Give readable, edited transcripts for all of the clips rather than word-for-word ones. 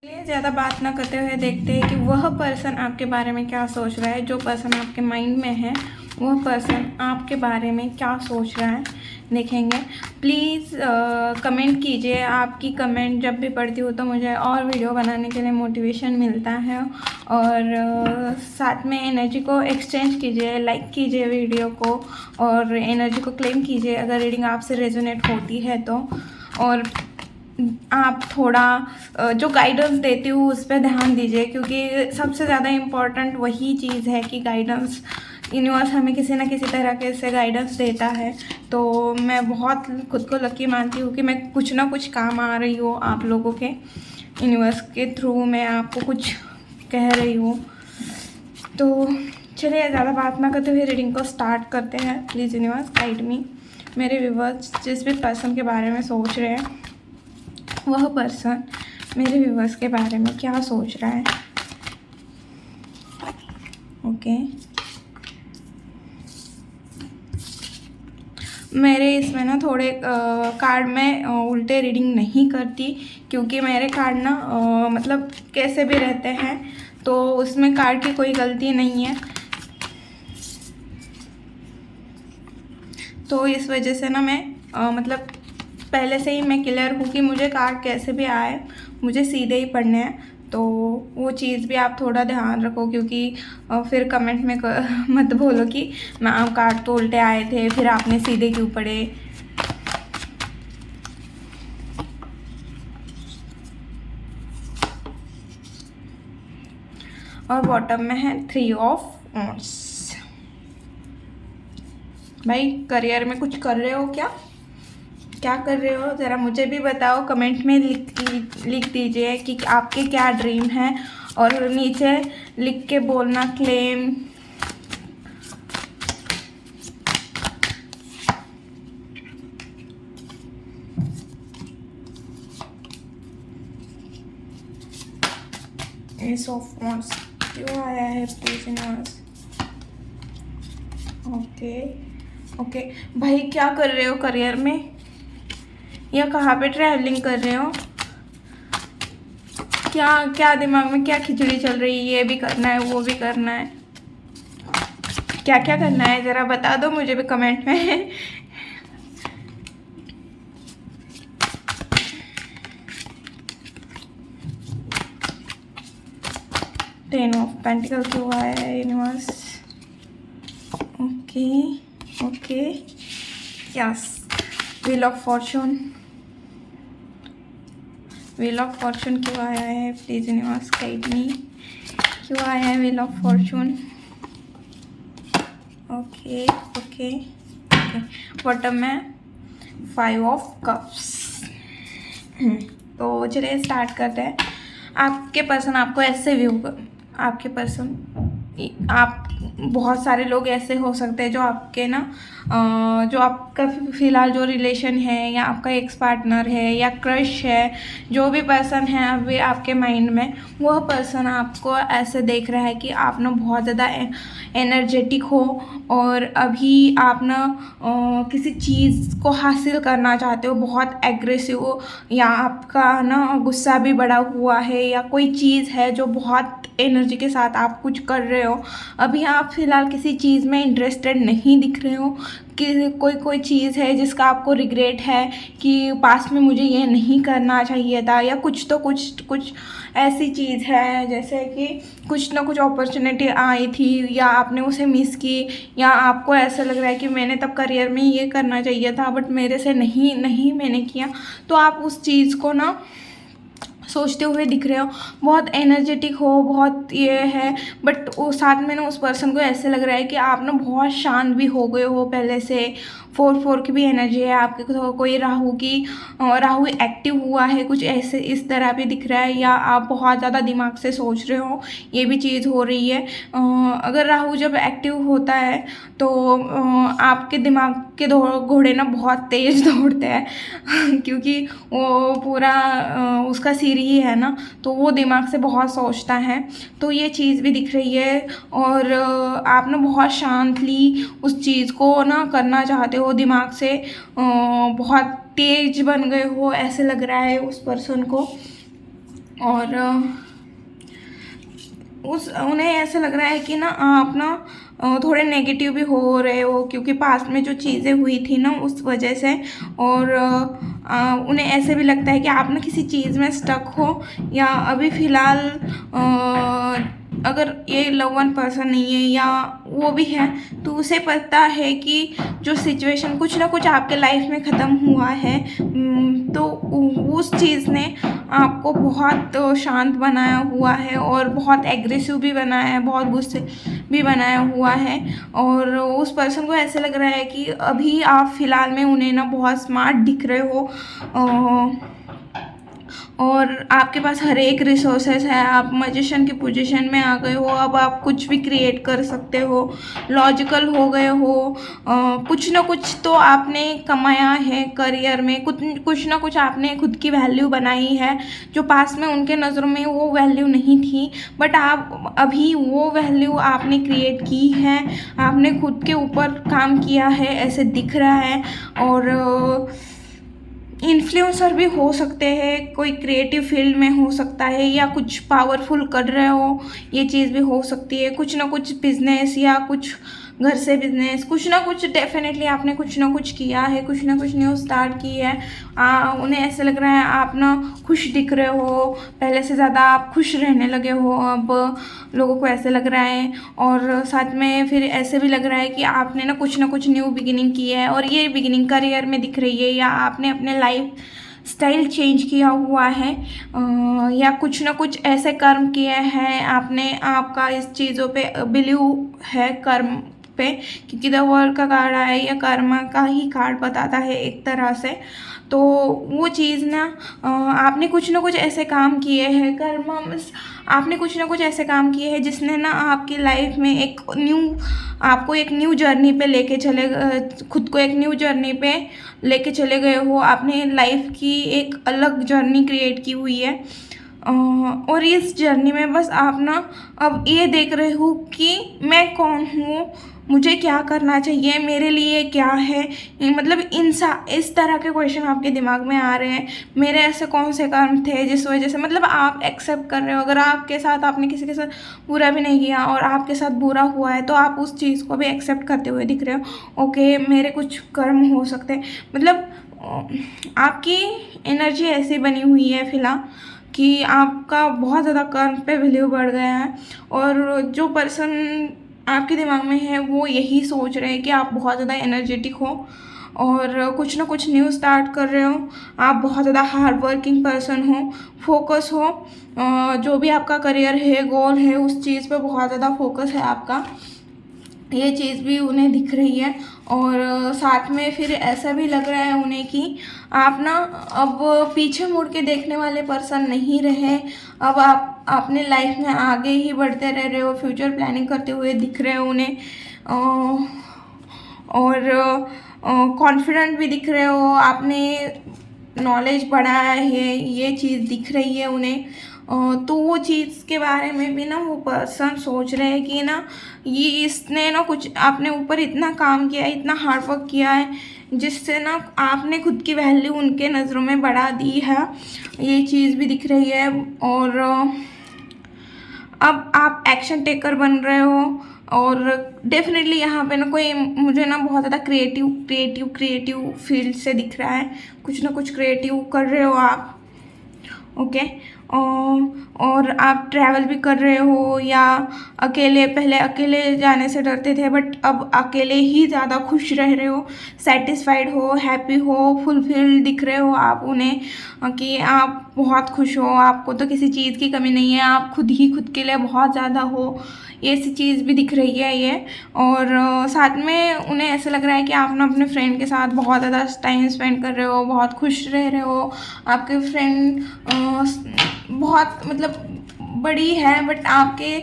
चलिए ज़्यादा बात ना करते हुए देखते हैं कि वह पर्सन आपके बारे में क्या सोच रहा है। जो पर्सन आपके माइंड में है वह पर्सन आपके बारे में क्या सोच रहा है, देखेंगे। प्लीज़ कमेंट कीजिए। आपकी कमेंट जब भी पढ़ती हूँ तो मुझे और वीडियो बनाने के लिए मोटिवेशन मिलता है। और साथ में एनर्जी को एक्सचेंज कीजिए, लाइक कीजिए वीडियो को और एनर्जी को क्लेम कीजिए अगर रीडिंग आपसे रेजोनेट होती है तो। और आप थोड़ा जो गाइडेंस देती हूँ उस पर ध्यान दीजिए, क्योंकि सबसे ज़्यादा इम्पॉर्टेंट वही चीज़ है कि गाइडेंस। यूनिवर्स हमें किसी न किसी तरह के से गाइडेंस देता है। तो मैं बहुत खुद को लकी मानती हूँ कि मैं कुछ ना कुछ काम आ रही हूँ आप लोगों के। यूनिवर्स के थ्रू मैं आपको कुछ कह रही हूँ। तो चलिए ज़्यादा बात ना करते हुए रीडिंग को स्टार्ट करते हैं। Please universe guide me. मेरे व्यूअर्स जिस भी पर्सन के बारे में सोच रहे हैं वह पर्सन मेरे व्यूवर्स के बारे में क्या सोच रहा है। ओके, मेरे इसमें ना थोड़े कार्ड में उल्टे रीडिंग नहीं करती, क्योंकि मेरे कार्ड ना मतलब कैसे भी रहते हैं, तो उसमें कार्ड की कोई गलती नहीं है। तो इस वजह से ना मैं मतलब पहले से ही मैं क्लियर हूँ कि मुझे कार्ड कैसे भी आए मुझे सीधे ही पढ़ने हैं। तो वो चीज़ भी आप थोड़ा ध्यान रखो, क्योंकि फिर कमेंट में मत बोलो कि मैम कार्ड तो उल्टे आए थे फिर आपने सीधे क्यों पढ़े। और बॉटम में है 3 ऑफ वॉन्ड्स। भाई करियर में कुछ कर रहे हो क्या कर रहे हो, ज़रा मुझे भी बताओ। कमेंट में लिख दीजिए कि आपके क्या ड्रीम है, और नीचे लिख के बोलना क्लेम। एस ऑफ वॉन्ड्स क्यों आया है प्लीज यूनिवर्स। ओके भाई क्या कर रहे हो करियर में, या कहाँ पे ट्रैवलिंग कर रहे हो, क्या दिमाग में क्या खिचड़ी चल रही है। ये भी करना है वो भी करना है, क्या क्या करना है ज़रा बता दो मुझे भी कमेंट में। 10 ऑफ पेंटिकल क्यों आया है universe. Okay yes, wheel of Fortune क्यों आया है प्लीज यूनिवर्स गाइड मी। क्यों आया है wheel of Fortune. Okay bottom में 5 ऑफ कप्स। तो चलिए स्टार्ट करते हैं। आपके पर्सन आपको ऐसे व्यू, आपके पर्सन आप बहुत सारे लोग ऐसे हो सकते हैं जो आपके ना जो आपका फ़िलहाल जो रिलेशन है, या आपका एक्स पार्टनर है, या क्रश है, जो भी पर्सन है अभी आपके माइंड में, वह पर्सन आपको ऐसे देख रहा है कि आप ना बहुत ज़्यादा एनर्जेटिक हो, और अभी आप ना किसी चीज़ को हासिल करना चाहते हो, बहुत एग्रेसिव हो, या आपका ना गुस्सा भी बढ़ा हुआ है, या कोई चीज़ है जो बहुत एनर्जी के साथ आप कुछ कर रहे हो। अभी आप फ़िलहाल किसी चीज़ में इंटरेस्टेड नहीं दिख रहे हो, कि कोई चीज़ है जिसका आपको रिग्रेट है कि पास्ट में मुझे ये नहीं करना चाहिए था, या कुछ ऐसी चीज़ है जैसे कि कुछ ना कुछ अपॉर्चुनिटी आई थी या आपने उसे मिस की, या आपको ऐसा लग रहा है कि मैंने तब करियर में ये करना चाहिए था बट मेरे से नहीं मैंने किया। तो आप उस चीज़ को ना सोचते हुए दिख रहे हो, बहुत एनर्जेटिक हो, बहुत ये है, बट वो साथ में ना उस पर्सन को ऐसे लग रहा है कि आप ना बहुत शांत भी हो गए हो पहले से। 4 की भी एनर्जी है आपके, तो कोई राहु एक्टिव हुआ है कुछ ऐसे इस तरह भी दिख रहा है, या आप बहुत ज़्यादा दिमाग से सोच रहे हो, ये भी चीज़ हो रही है। अगर राहु जब एक्टिव होता है तो आपके दिमाग के घोड़े ना बहुत तेज़ दौड़ते हैं क्योंकि वो पूरा उसका सिर ही है ना, तो वो दिमाग से बहुत सोचता है। तो ये चीज़ भी दिख रही है, और आप ना बहुत शांतली उस चीज़ को ना करना चाहते हो, दिमाग से बहुत तेज बन गए हो ऐसे लग रहा है उस पर्सन को। और उन्हें ऐसा लग रहा है कि ना आप ना थोड़े नेगेटिव भी हो रहे हो, क्योंकि पास्ट में जो चीज़ें हुई थी ना उस वजह से। और उन्हें ऐसे भी लगता है कि आप ना किसी चीज़ में स्टक हो, या अभी फ़िलहाल अगर ये लव वन पर्सन नहीं है या वो भी है, तो उसे पता है कि जो सिचुएशन कुछ ना कुछ आपके लाइफ में ख़त्म हुआ है, तो उस चीज़ ने आपको बहुत शांत बनाया हुआ है और बहुत एग्रेसिव भी बनाया है, बहुत गुस्से भी बनाया हुआ है। और उस पर्सन को ऐसे लग रहा है कि अभी आप फ़िलहाल में उन्हें ना बहुत स्मार्ट दिख रहे हो, और आपके पास हर एक रिसोर्सेज है, आप मैजिशियन की पोजीशन में आ गए हो, अब आप कुछ भी क्रिएट कर सकते हो, लॉजिकल हो गए हो, कुछ ना कुछ तो आपने कमाया है करियर में, कुछ ना कुछ आपने खुद की वैल्यू बनाई है, जो पास में उनके नज़रों में वो वैल्यू नहीं थी, बट आप अभी वो वैल्यू आपने क्रिएट की है, आपने खुद के ऊपर काम किया है, ऐसे दिख रहा है। और इन्फ्लुएंसर भी हो सकते हैं, कोई क्रिएटिव फील्ड में हो सकता है, या कुछ पावरफुल कर रहे हो, ये चीज़ भी हो सकती है। कुछ ना कुछ बिजनेस या कुछ घर से बिजनेस, कुछ ना कुछ डेफिनेटली आपने कुछ ना कुछ किया है, कुछ ना कुछ न्यू स्टार्ट की है। उन्हें ऐसे लग रहा है आप ना खुश दिख रहे हो, पहले से ज़्यादा आप खुश रहने लगे हो, अब लोगों को ऐसे लग रहा है। और साथ में फिर ऐसे भी लग रहा है कि आपने ना कुछ न्यू बिगिनिंग की है, और ये बिगिनिंग करियर में दिख रही है, या आपने अपने लाइफ स्टाइल चेंज किया हुआ है, या कुछ ना कुछ ऐसे कर्म किए हैं आपने, आपका इस चीज़ों पे बिलीव है कर्म पे, क्योंकि द वर्ल्ड का कार्ड आया है, या कर्मा का ही कार्ड बताता है एक तरह से। तो वो चीज़ ना आपने कुछ ना कुछ ऐसे काम किए हैं, कर्मा मीन्स आपने कुछ ना कुछ ऐसे काम किए हैं जिसने ना आपकी लाइफ में आपको एक न्यू जर्नी पे लेके खुद को एक न्यू जर्नी पे लेके चले गए हो। आपने लाइफ की एक अलग जर्नी क्रिएट की हुई है, और इस जर्नी में बस आप ना अब ये देख रहे हो कि मैं कौन हूँ, मुझे क्या करना चाहिए, मेरे लिए क्या है, मतलब इस तरह के क्वेश्चन आपके दिमाग में आ रहे हैं। मेरे ऐसे कौन से कर्म थे जिस वजह से, मतलब आप एक्सेप्ट कर रहे हो, अगर आपके साथ आपने किसी के साथ बुरा भी नहीं किया और आपके साथ बुरा हुआ है, तो आप उस चीज़ को भी एक्सेप्ट करते हुए दिख रहे हो। ओके, मेरे कुछ कर्म हो सकते हैं, मतलब आपकी एनर्जी ऐसी बनी हुई है फ़िलहाल कि आपका बहुत ज़्यादा कर्म पे वैल्यू बढ़ गया है। और जो पर्सन आपके दिमाग में है वो यही सोच रहे हैं कि आप बहुत ज़्यादा एनर्जेटिक हो और कुछ ना कुछ न्यू स्टार्ट कर रहे हो, आप बहुत ज़्यादा हार्ड वर्किंग पर्सन हो, फोकस हो, जो भी आपका करियर है, गोल है, उस चीज़ पे बहुत ज़्यादा फोकस है आपका, ये चीज़ भी उन्हें दिख रही है। और साथ में फिर ऐसा भी लग रहा है उन्हें कि आप ना अब पीछे मुड़ के देखने वाले पर्सन नहीं रहे, अब आप अपने लाइफ में आगे ही बढ़ते रह रहे हो, फ्यूचर प्लानिंग करते हुए दिख रहे हो उन्हें, और कॉन्फिडेंट भी दिख रहे हो, आपने नॉलेज बढ़ाया है, ये चीज़ दिख रही है उन्हें। तो वो चीज़ के बारे में भी ना वो पर्सन सोच रहे हैं कि ना ये इसने ना कुछ अपने ऊपर इतना काम किया है, इतना हार्ड वर्क किया है, जिससे ना आपने खुद की वैल्यू उनके नज़रों में बढ़ा दी है, ये चीज़ भी दिख रही है। और अब आप एक्शन टेकर बन रहे हो, और डेफिनेटली यहाँ पे ना कोई मुझे ना बहुत ज़्यादा क्रिएटिव फील्ड से दिख रहा है, कुछ ना कुछ क्रिएटिव कर रहे हो आप। ओके, और आप ट्रैवल भी कर रहे हो, या पहले अकेले जाने से डरते थे, बट अब अकेले ही ज़्यादा खुश रह रहे हो, सेटिस्फाइड हो, हैप्पी हो, फुलफिल दिख रहे हो आप उन्हें, कि आप बहुत खुश हो, आपको तो किसी चीज़ की कमी नहीं है, आप खुद ही खुद के लिए बहुत ज़्यादा हो, ये सी चीज़ भी दिख रही है ये। और साथ में उन्हें ऐसा लग रहा है कि आप ना अपने फ्रेंड के साथ बहुत ज़्यादा टाइम स्पेंड कर रहे हो, बहुत खुश रह रहे हो, आपके फ्रेंड बहुत मतलब बड़ी है, बट आपके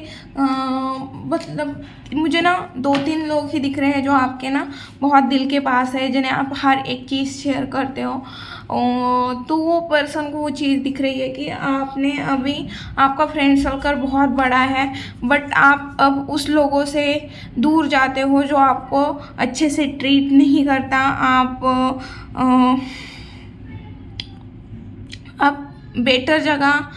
मतलब मुझे ना 2-3 लोग ही दिख रहे हैं जो आपके ना बहुत दिल के पास है, जिन्हें आप हर एक चीज़ शेयर करते हो। तो वो पर्सन को वो चीज़ दिख रही है कि आपने अभी आपका फ्रेंड सर्कल बहुत बड़ा है, बट आप अब उस लोगों से दूर जाते हो जो आपको अच्छे से ट्रीट नहीं करता, आप बेटर जगह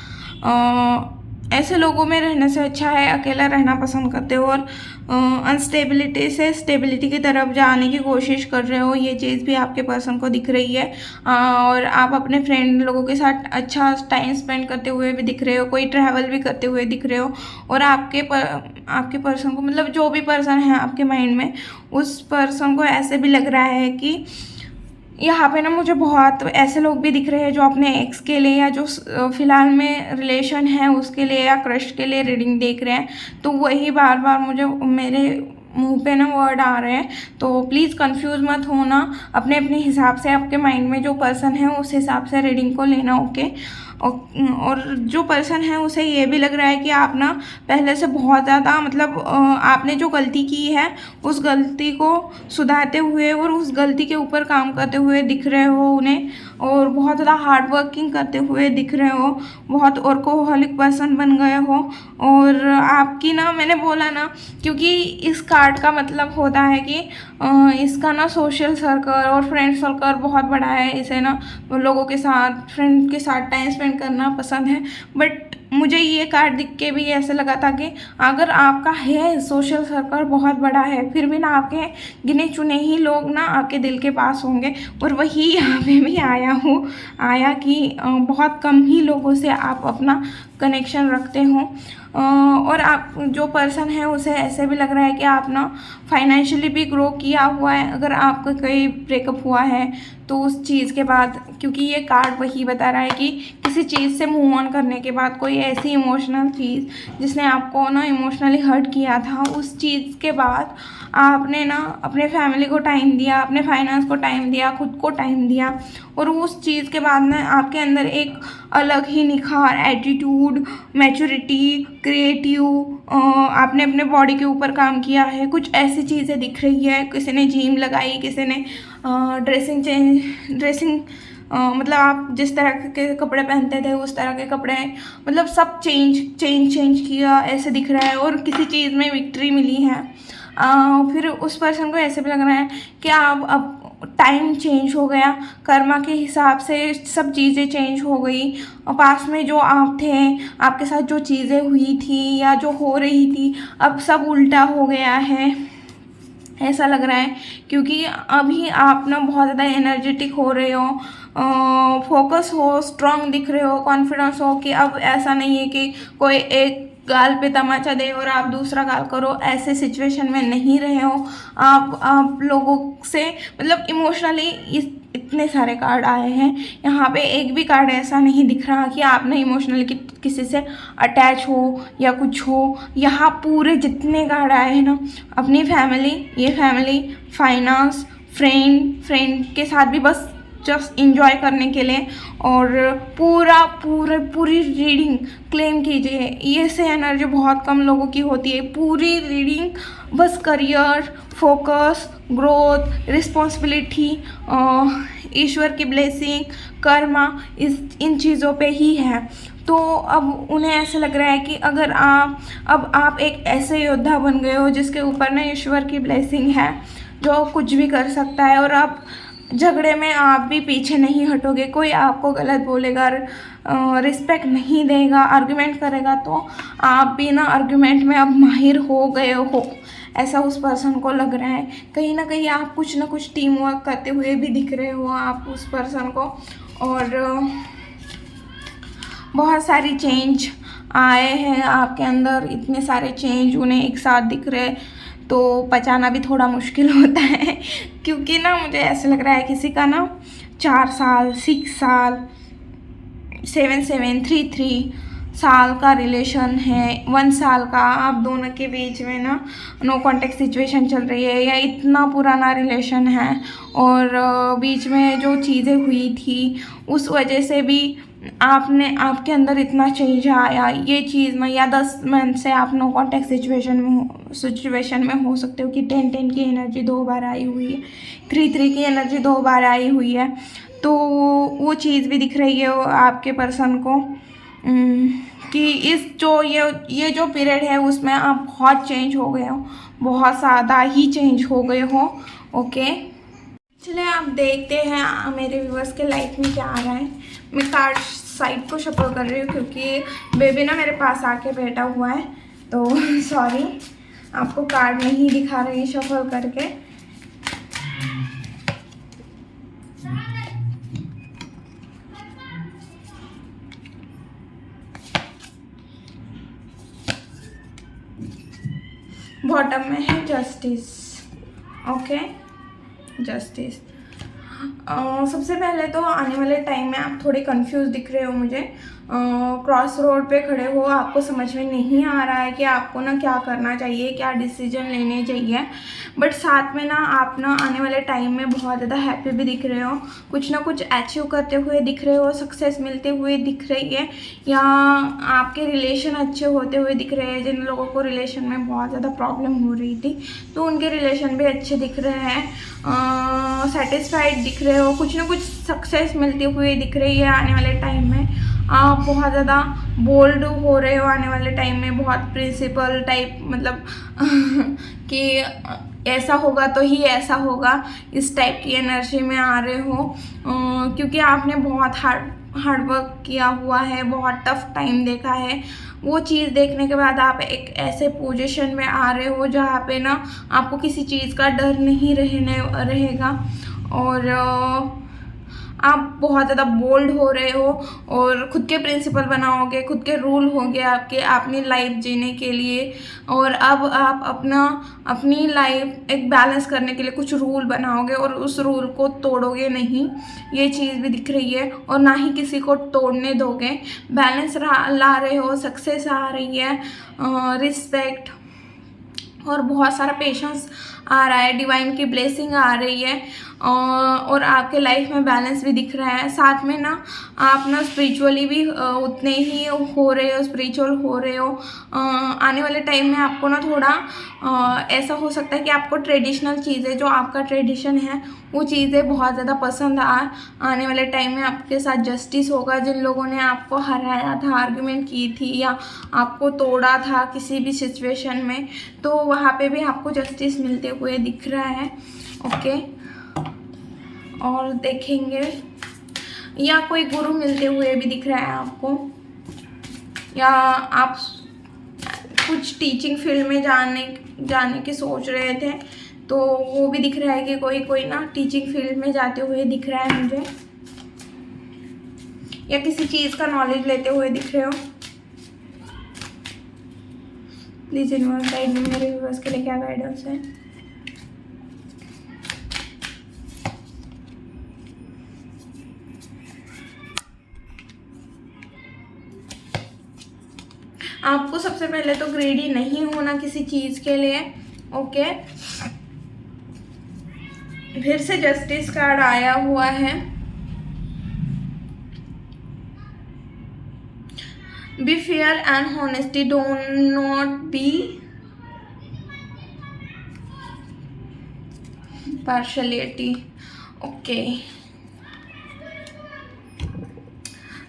ऐसे लोगों में रहने से अच्छा है अकेला रहना पसंद करते हो और अनस्टेबिलिटी से स्टेबिलिटी की तरफ जाने की कोशिश कर रहे हो, ये चीज़ भी आपके पर्सन को दिख रही है। और आप अपने फ्रेंड लोगों के साथ अच्छा टाइम स्पेंड करते हुए भी दिख रहे हो, कोई ट्रैवल भी करते हुए दिख रहे हो। और आपके पर्सन को, मतलब जो भी पर्सन है आपके माइंड में, उस पर्सन को ऐसे भी लग रहा है कि यहाँ पे ना मुझे बहुत ऐसे लोग भी दिख रहे हैं जो अपने एक्स के लिए या जो फ़िलहाल में रिलेशन है उसके लिए या क्रश के लिए रीडिंग देख रहे हैं। तो वही बार बार मुझे मेरे मुंह पे ना वर्ड आ रहे हैं। तो प्लीज़ कंफ्यूज मत होना, अपने अपने हिसाब से आपके माइंड में जो पर्सन है उस हिसाब से रीडिंग को लेना, ओके। और जो पर्सन है उसे ये भी लग रहा है कि आप ना पहले से बहुत ज़्यादा, मतलब आपने जो गलती की है उस गलती को सुधारते हुए और उस गलती के ऊपर काम करते हुए दिख रहे हो उन्हें, और बहुत ज़्यादा हार्ड वर्किंग करते हुए दिख रहे हो, बहुत वर्कोहॉलिक पर्सन बन गए हो। और आपकी ना, मैंने बोला ना, क्योंकि इस कार्ड का मतलब होता है कि इसका ना सोशल सर्कल और फ्रेंड सर्कल बहुत बड़ा है। इसे ना लोगों के साथ, फ्रेंड के साथ टाइम स्पेंड करना पसंद है। बट मुझे ये कार्ड दिख के भी ऐसे लगा था कि अगर आपका है सोशल सर्कल बहुत बड़ा है, फिर भी ना आपके गिने चुने ही लोग ना आपके दिल के पास होंगे। और वही यहाँ पे भी आया कि बहुत कम ही लोगों से आप अपना कनेक्शन रखते हो। और आप जो पर्सन है उसे ऐसे भी लग रहा है कि आप ना फाइनेंशियली भी ग्रो किया हुआ है। अगर आपका कोई ब्रेकअप हुआ है तो उस चीज़ के बाद, क्योंकि ये कार्ड वही बता रहा है कि किसी चीज़ से मूव ऑन करने के बाद कोई ऐसी इमोशनल चीज़ जिसने आपको ना इमोशनली हर्ट किया था, उस चीज़ के बाद आपने ना अपने फैमिली को टाइम दिया, अपने फाइनेंस को टाइम दिया, खुद को टाइम दिया। और उस चीज़ के बाद ना आपके अंदर एक अलग ही निखार, एटीट्यूड, मैच्योरिटी, क्रिएटिव, आपने अपने बॉडी के ऊपर काम किया है, कुछ ऐसी चीज़ें दिख रही है। किसी ने जिम लगाई, किसी ने ड्रेसिंग मतलब आप जिस तरह के कपड़े पहनते थे उस तरह के कपड़े, मतलब सब चेंज किया, ऐसे दिख रहा है। और किसी चीज़ में विक्ट्री मिली है। फिर उस पर्सन को ऐसे भी लग रहा है कि आप अब टाइम चेंज हो गया, कर्मा के हिसाब से सब चीज़ें चेंज हो गई। पास में जो आप थे, आपके साथ जो चीज़ें हुई थी या जो हो रही थी, अब सब उल्टा हो गया है, ऐसा लग रहा है। क्योंकि अभी आप ना बहुत ज़्यादा एनर्जेटिक हो रहे हो, फोकस हो, स्ट्रांग दिख रहे हो, कॉन्फिडेंस हो कि अब ऐसा नहीं है कि कोई एक गाल पे तमाचा दे और आप दूसरा गाल करो, ऐसे सिचुएशन में नहीं रहे हो आप लोगों से। मतलब इमोशनली इतने सारे कार्ड आए हैं, यहाँ पे एक भी कार्ड ऐसा नहीं दिख रहा कि आप ना इमोशनली किसी से अटैच हो या कुछ हो। यहाँ पूरे जितने कार्ड आए हैं ना, अपनी फैमिली, ये फैमिली, फाइनेंस, फ्रेंड के साथ भी बस जस्ट इंजॉय करने के लिए, और पूरी रीडिंग क्लेम कीजिए। ये से एनर्जी बहुत कम लोगों की होती है। पूरी रीडिंग बस करियर, फोकस, ग्रोथ, रिस्पॉन्सिबिलिटी, ईश्वर की ब्लेसिंग, कर्मा, इन चीज़ों पे ही है। तो अब उन्हें ऐसा लग रहा है कि अगर आप एक ऐसे योद्धा बन गए हो जिसके ऊपर ना ईश्वर की ब्लेसिंग है, जो कुछ भी कर सकता है। और आप झगड़े में आप भी पीछे नहीं हटोगे। कोई आपको गलत बोलेगा, रिस्पेक्ट नहीं देगा, आर्गुमेंट करेगा, तो आप भी ना आर्गुमेंट में अब माहिर हो गए हो, ऐसा उस पर्सन को लग रहा है। कहीं ना कहीं आप कुछ ना कुछ टीम वर्क करते हुए भी दिख रहे हो आप उस पर्सन को। और बहुत सारी चेंज आए हैं आपके अंदर, इतने सारे चेंज उन्हें एक साथ दिख रहे, तो पचाना भी थोड़ा मुश्किल होता है। क्योंकि ना मुझे ऐसे लग रहा है किसी का ना 4 साल, 6 साल, 7 साल का रिलेशन है, 1 साल का आप दोनों के बीच में ना नो कॉन्टेक्ट सिचुएशन चल रही है, या इतना पुराना रिलेशन है। और बीच में जो चीज़ें हुई थी उस वजह से भी आपके अंदर इतना चेंज आया। ये चीज़ में, या 10 मंथ से आप नो कॉन्टेक्ट सिचुएशन में हो सकते हो कि 10 की एनर्जी 2 बार आई हुई है, 3 की एनर्जी 2 बार आई हुई है। तो वो चीज़ भी दिख रही है आपके पर्सन को कि ये जो पीरियड है उसमें आप बहुत चेंज हो गए हो, बहुत ज़्यादा ही चेंज हो गए हो, ओके। चलिए आप देखते हैं मेरे व्यूअर्स के लाइफ में क्या आ रहा है। मैं कार्ड साइड को शफल कर रही हूँ क्योंकि बेबी ना मेरे पास आके बैठा हुआ है, तो सॉरी आपको कार्ड नहीं दिखा रही शफल करके। बॉटम में है जस्टिस। Okay, justice. सबसे पहले तो आने वाले टाइम में आप थोड़े कंफ्यूज दिख रहे हो मुझे। क्रॉस रोड पे खड़े हो, आपको समझ में नहीं आ रहा है कि आपको ना क्या करना चाहिए, क्या डिसीजन लेने चाहिए। बट साथ में ना आप ना आने वाले टाइम में बहुत ज़्यादा हैप्पी भी दिख रहे हो, कुछ ना कुछ अचीव करते हुए दिख रहे हो, सक्सेस मिलते हुए दिख रही है, या आपके रिलेशन अच्छे होते हुए दिख रहे हैं। जिन लोगों को रिलेशन में बहुत ज़्यादा प्रॉब्लम हो रही थी तो उनके रिलेशन भी अच्छे दिख रहे हैं, सेटिस्फाइड दिख रहे हो, कुछ ना कुछ सक्सेस मिलती हुई दिख रही है। आने वाले टाइम में आप बहुत ज़्यादा बोल्ड हो रहे हो, आने वाले टाइम में बहुत प्रिंसिपल टाइप, मतलब कि ऐसा होगा तो ही ऐसा होगा, इस टाइप की एनर्जी में आ रहे हो, क्योंकि आपने बहुत हार्ड वर्क किया हुआ है, बहुत टफ टाइम देखा है। वो चीज़ देखने के बाद आप एक ऐसे पोजीशन में आ रहे हो जहाँ पे ना आपको किसी चीज़ का डर नहीं रहेगा, और आप बहुत ज़्यादा बोल्ड हो रहे हो और खुद के प्रिंसिपल बनाओगे, खुद के रूल होंगे आपके अपनी लाइफ जीने के लिए। और अब आप अपनी लाइफ एक बैलेंस करने के लिए कुछ रूल बनाओगे और उस रूल को तोड़ोगे नहीं, ये चीज़ भी दिख रही है, और ना ही किसी को तोड़ने दोगे। बैलेंस ला रहे हो, सक्सेस आ रही है, रिस्पेक्ट और बहुत सारा पेशेंस आ रहा है, डिवाइन की ब्लेसिंग आ रही है, और आपके लाइफ में बैलेंस भी दिख रहा है। साथ में ना आप ना स्पिरिचुअली भी उतने ही हो रहे हो, स्पिरिचुअल हो रहे हो। आने वाले टाइम में आपको ना थोड़ा ऐसा हो सकता है कि आपको ट्रेडिशनल चीज़ें, जो आपका ट्रेडिशन है, वो चीज़ें बहुत ज़्यादा पसंद आने वाले टाइम में आपके साथ जस्टिस होगा। जिन लोगों ने आपको हराया था, आर्गुमेंट की थी या आपको तोड़ा था किसी भी सिचुएशन में, तो वहाँ पे भी आपको जस्टिस मिलते हुए दिख रहा है। ओके, और देखेंगे, या कोई गुरु मिलते हुए भी दिख रहा है आपको, या आप कुछ टीचिंग फील्ड में जाने की सोच रहे थे, तो वो भी दिख रहा है कि कोई ना टीचिंग फील्ड में जाते हुए दिख रहा है मुझे, या किसी चीज़ का नॉलेज लेते हुए दिख रहे हो। प्लीज यूनिवर्स गाइड में, मेरे व्यूअर्स के लिए क्या गाइडेंस है। आपको सबसे पहले तो ग्रेडी नहीं होना किसी चीज़ के लिए। ओके, फिर से जस्टिस कार्ड आया हुआ है। Be fair and honesty, do not be partiality. Okay,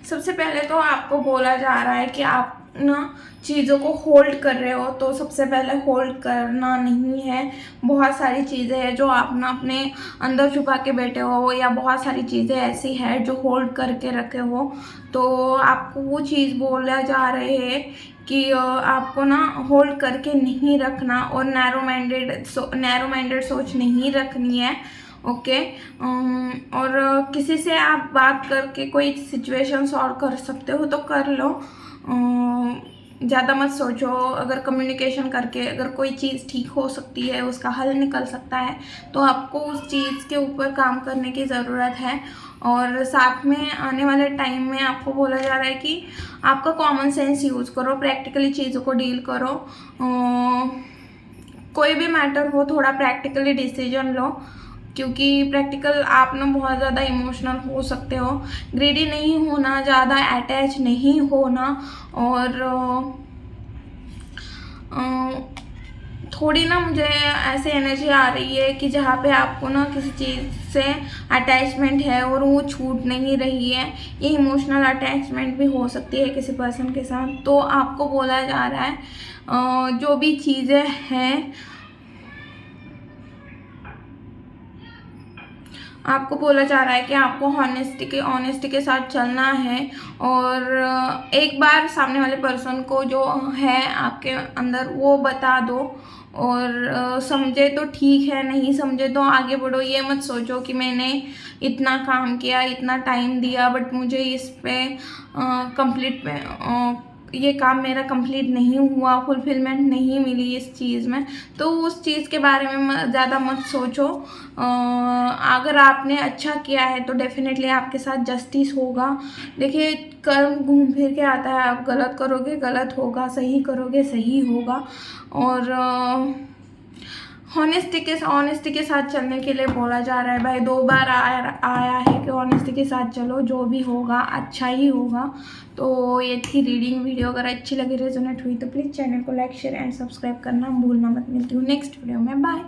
सबसे पहले तो आपको बोला जा रहा है कि आप ना चीज़ों को होल्ड कर रहे हो, तो सबसे पहले होल्ड करना नहीं है। बहुत सारी चीज़ें हैं जो आप ना अपने अंदर छुपा के बैठे हो, या बहुत सारी चीज़ें ऐसी हैं जो होल्ड करके रखे हो, तो आपको वो चीज़ बोला जा रहे है कि आपको ना होल्ड करके नहीं रखना, और नैरो माइंडेड सोच नहीं रखनी है। ओके, और किसी से आप बात करके कोई सिचुएशन सॉल्व कर सकते हो तो कर लो, ज़्यादा मत सोचो। अगर कम्युनिकेशन करके अगर कोई चीज़ ठीक हो सकती है, उसका हल निकल सकता है, तो आपको उस चीज़ के ऊपर काम करने की ज़रूरत है। और साथ में आने वाले टाइम में आपको बोला जा रहा है कि आपका कॉमन सेंस यूज़ करो, प्रैक्टिकली चीज़ों को डील करो। कोई भी मैटर हो, थोड़ा प्रैक्टिकली डिसीजन लो, क्योंकि प्रैक्टिकल आप ना बहुत ज़्यादा इमोशनल हो सकते हो। ग्रीडी नहीं होना, ज़्यादा अटैच नहीं होना, और थोड़ी ना मुझे ऐसे एनर्जी आ रही है कि जहाँ पे आपको ना किसी चीज़ से अटैचमेंट है और वो छूट नहीं रही है। ये इमोशनल अटैचमेंट भी हो सकती है किसी पर्सन के साथ। तो आपको बोला जा रहा है जो भी चीज़ें हैं आपको बोला जा रहा है कि आपको ऑनेस्टी के साथ चलना है, और एक बार सामने वाले पर्सन को जो है आपके अंदर वो बता दो, और समझे तो ठीक है, नहीं समझे तो आगे बढ़ो। ये मत सोचो कि मैंने इतना काम किया, इतना टाइम दिया, बट मुझे इस पे ये काम मेरा कंप्लीट नहीं हुआ, फुलफिलमेंट नहीं मिली इस चीज़ में, तो उस चीज़ के बारे में ज़्यादा मत सोचो। अगर आपने अच्छा किया है तो डेफिनेटली आपके साथ जस्टिस होगा। देखिए, कर्म घूम फिर के आता है, आप गलत करोगे गलत होगा, सही करोगे सही होगा। और ऑनेस्टी के साथ चलने के लिए बोला जा रहा है भाई, 2 बार आया है कि ऑनेस्टी के साथ चलो, जो भी होगा अच्छा ही होगा। तो ये थी रीडिंग वीडियो। अगर अच्छी लगी, रेजोनेट हुई तो प्लीज़ चैनल को लाइक शेयर एंड सब्सक्राइब करना भूलना मत। मिलती हूँ नेक्स्ट वीडियो में, बाय।